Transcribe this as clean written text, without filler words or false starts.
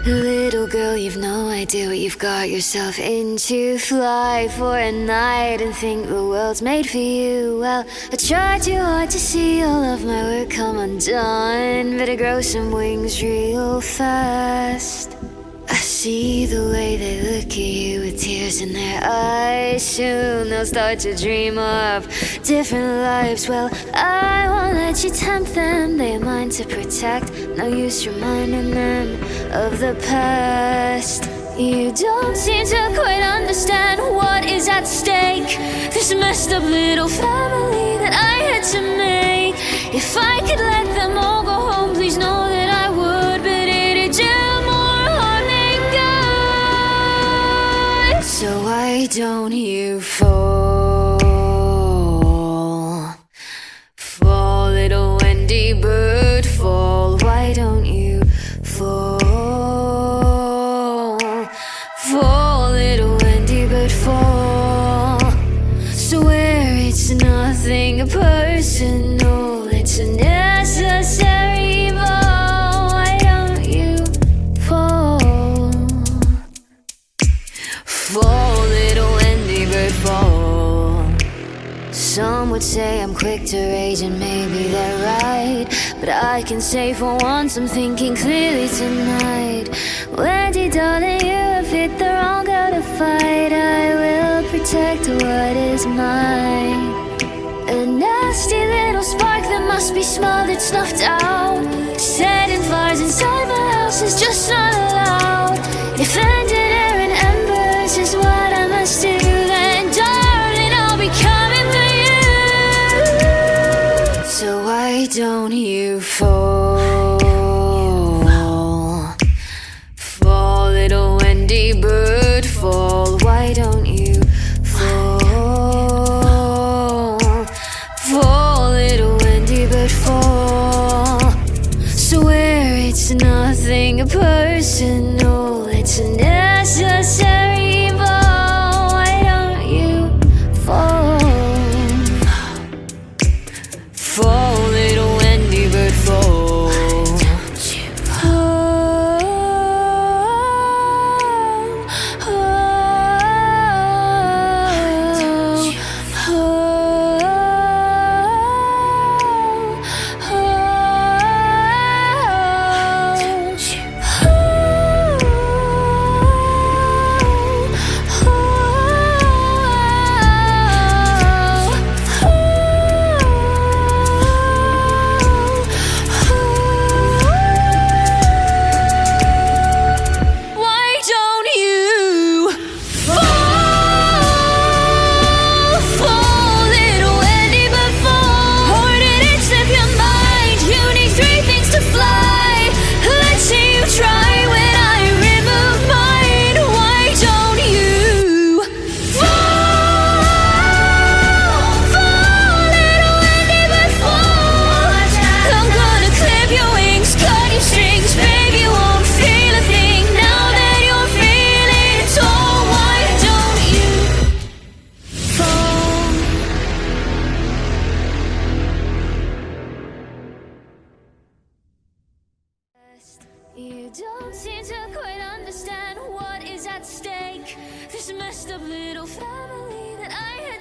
Little girl, you've no idea what you've got yourself into. Fly for a night and think the world's made for you. Well, I tried too hard to see all of my work come undone. Better grow some wings real fast. I see the way they look at you with tears in their eyes. Soon they'll start to dream of different lives. Well, I won't let you tempt them. They are mine to protect. No use reminding them of the past. You don't seem to quite understand what is at stake. This messed up little family that I had to make. If I could let them all go home, please know that I would. But it'd do more harm than good. So why don't you fall? Fall, little Wendy bird, fall. Why don't you fall? Fall, little Wendy bird, fall. Swear it's nothing personal, it's a necessary evil. Why don't you fall? Fall, little Wendy bird, fall. Some would say I'm quick to rage, and maybe they're right. But I can say for once I'm thinking clearly tonight. Wendy, darling, you have hit the wrong girl to fight. I will protect what is mine. A nasty little spark that must be smothered, snuffed out. Setting fires inside my house is just not allowed. If ended air and embers is what I must do, then darling, I'll be coming for you. So why don't you fall? Fall, little Wendy bird, fall. Why don't you fall? Fall, little Wendy bird, fall. Swear it's nothing personal, it's a necessary evil. Why don't you fall? Fall, little Wendy bird, fall. You don't seem to quite understand what is at stake. This messed up little family that I had